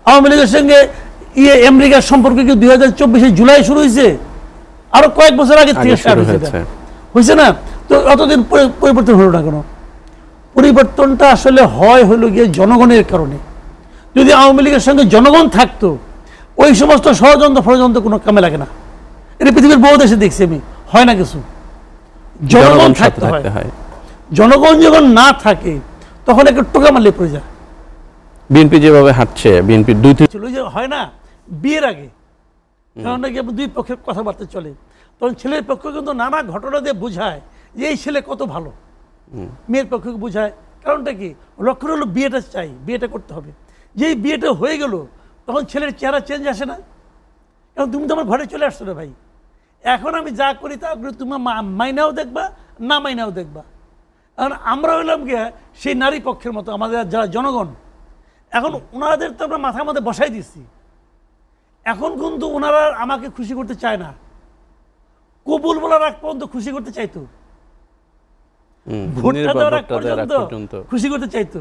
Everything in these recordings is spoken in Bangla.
আওয়ামী লীগের সঙ্গে আমেরিকার সম্পর্ক কি 2024 জুলাই শুরু হয়েছে? আরো কয়েক বছর আগে থেকে স্টার্ট হয়েছে না? তো অতদিন পরিবর্তন হলো না কেন? পরিবর্তনটা আসলে হলো গিয়ে জনগণের কারণে। যদি আওয়ামী লীগের সঙ্গে জনগণ থাকতো, ওই সমস্ত ষড়যন্ত্র কোনো কামে লাগে না। এটা পৃথিবীর বহু দেশে দেখছি আমি, হয় না কিছু। জনগণ থাকতে হয়। জনগণ যখন না থাকে তখন একটু টোকা মারলে পড়ে যায়। বিএনপি যেভাবে হাঁটছে, বিএনপির হয় না বিয়ের আগে, কারণ নাকি দুই পক্ষের কথাবার্তা চলে, তখন ছেলের পক্ষ কিন্তু নানা ঘটনা দিয়ে বোঝায় যে এই ছেলে কত ভালো, মেয়ের পক্ষকে বোঝায়। কারণটা কি? লক্ষ্য হলো বিয়েটা চাই, বিয়েটা করতে হবে। যেই বিয়েটা হয়ে গেল তখন ছেলের চেহারা চেঞ্জ আসে না? এখন তুমি তো আমার ঘরে চলে আসছো না ভাই, এখন আমি যা করি তা করি, তুমি মাইনাও দেখবা না মাইনাও দেখবা। এখন আমরা হইলাম গিয়ে সেই নারী পক্ষের মতো, আমাদের যারা জনগণ, এখন ওনাদের তো আমরা মাথার মধ্যে বসাই দিচ্ছি। এখন কিন্তু ওনারা আমাকে খুশি করতে চায় না, কবুল বলার আগ পর্যন্ত খুশি করতে চাইতো, ভোটটা দেওয়ার আগ পর্যন্ত খুশি করতে চাইতো,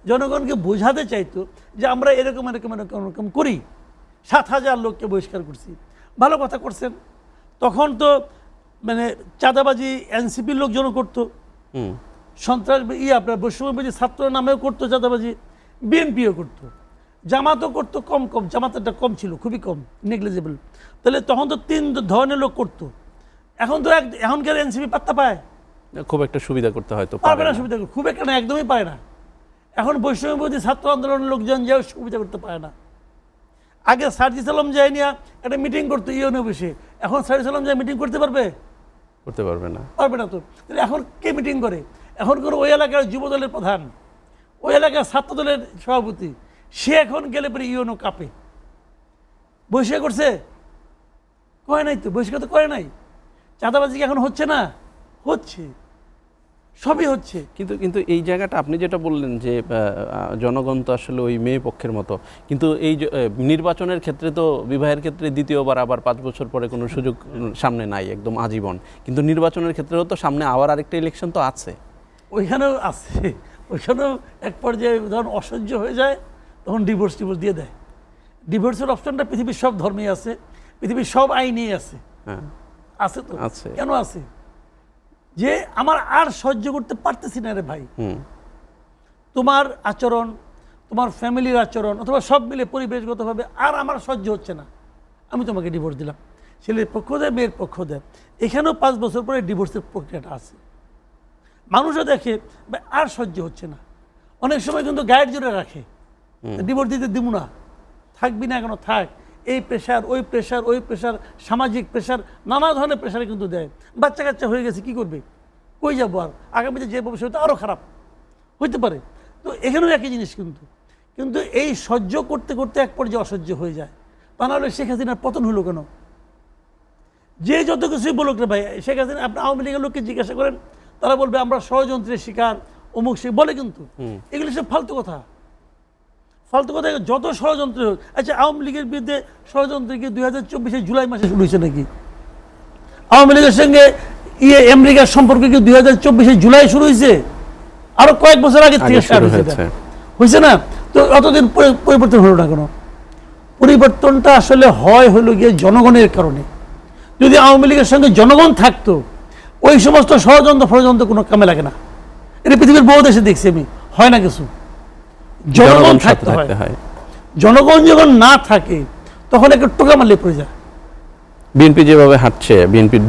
জনগণকে বোঝাতে চাইতো যে আমরা এরকম এরকম এরকম এরকম করি। 7,000 লোককে বহিষ্কার করছি, ভালো কথা করছেন। তখন তো মানে চাঁদাবাজি এনসিপির লোকজন করতো, সন্ত্রাস আপনার বৈষম্যবাদী ছাত্র নামেও করতো চাঁদাবাজি, বিএনপিও করতো, জামাতও করতো, কম কম, জামাতটা কম ছিল, খুবই কম, নেগলিজেবল। তাহলে তখন তো 3 ধরনের লোক করতো। এখন তো এখনকার এনসিপি পাত্তা পায় খুব একটা সুবিধা করতে হয়তো পারবে না, সুবিধা খুব একটা না, একদমই পায় না। এখন বৈষম্যবাদী ছাত্র আন্দোলনের লোকজন যাও সুবিধা করতে পারে না। আগে সার্জিস আলম যায় নিয়ে একটা মিটিং করতো ইউএনও বসে, এখন সার্জিস আলম যায় মিটিং করতে পারবে না, পারবে না। তো এখন কে মিটিং করে? এখন করে ওই এলাকার যুব দলের প্রধান, ওই এলাকার ছাত্র দলের সভাপতি, সে এখন গেলে পরে ইউএনও কাঁপে। বহিষ্কার করছে? করে নাই তো, বহিষ্কার তো করে নাই। চাঁদাবাজি কি এখন হচ্ছে না? হচ্ছে, সবই হচ্ছে। কিন্তু এই জায়গাটা আপনি যেটা বললেন যে জনগণ তো আসলে ওই মেয়ে পক্ষের মতো, কিন্তু এই নির্বাচনের ক্ষেত্রে তো বিবাহের ক্ষেত্রে দ্বিতীয়বার আবার 5 বছর পরে কোনো সুযোগ সামনে নাই, একদম আজীবন। কিন্তু নির্বাচনের ক্ষেত্রেও তো সামনে আবার আরেকটা ইলেকশন তো আছে, ওইখানেও আছে। ওইখানেও এক পর্যায়ে ধরুন অসহ্য হয়ে যায়, তখন ডিভোর্স দিয়ে দেয়। ডিভোর্সের অপশনটা পৃথিবীর সব ধর্মেই আছে, পৃথিবীর সব আইনেই আছে। আছে তো, কেন আছে? যে আমার আর সহ্য করতে পারতেছি না রে ভাই, তোমার আচরণ, তোমার ফ্যামিলির আচরণ, অথবা সব মিলে পরিবেশগতভাবে আর আমার সহ্য হচ্ছে না, আমি তোমাকে ডিভোর্স দিলাম। ছেলের পক্ষ দেয়, মেয়ের পক্ষ দেয়। এখানেও 5 বছর পরে ডিভোর্সের প্রক্রিয়াটা আছে। মানুষও দেখে আর সহ্য হচ্ছে না, অনেক সময় কিন্তু গায়ের জোরে রাখে, ডিভোর্স দিতে দিব না, থাকবি না কেন থাক, এই প্রেশার ওই প্রেশার ওই প্রেশার, সামাজিক প্রেশার, নানা ধরনের প্রেশারে কিন্তু দেয়। বাচ্চা কাচ্চা হয়ে গেছে, কি করবে, কই যাবো আর, আগামীতে যে ভবিষ্যৎ আরও খারাপ হইতে পারে। তো এখানেও একই জিনিস, কিন্তু এই সহ্য করতে করতে এক পর্যায়ে অসহ্য হয়ে যায়। তা নাহলে শেখ হাসিনার পতন হলো কেন? যে যত কিছুই বলুক রে ভাই, শেখ হাসিনা, আপনি আওয়ামী লীগের লোককে জিজ্ঞাসা করেন, তারা বলবে আমরা ষড়যন্ত্রের শিকার, অমুক সে বলে, কিন্তু এগুলি সব ফালতু কথা। যত ষড়যন্ত্র হোক। আচ্ছা, আওয়ামী লীগের বিরুদ্ধে ষড়যন্ত্র কি 2024 জুলাই মাসে শুরু হয়েছে নাকি? আওয়ামী লীগের সঙ্গে আমেরিকার সম্পর্ক কি 2024 জুলাই শুরু হয়েছে? আরো কয়েক বছর আগে থেকে স্টার্ট হয়েছে না? তো অতদিন পরিবর্তন হলো না কেন? পরিবর্তনটা আসলে হলো গিয়ে জনগণের কারণে। যদি আওয়ামী লীগের সঙ্গে জনগণ থাকতো, ওই সমস্ত ষড়যন্ত্র কোনো কামে লাগে না। এটা পৃথিবীর বহু দেশে দেখছি আমি, হয় না কিছু। জনগণ থাকতে হয়। জনগণ যখন না থাকে তখন একটু টোকা মারলে পড়ে যায়। বিএনপি যেভাবে হাঁটছে, বিএনপির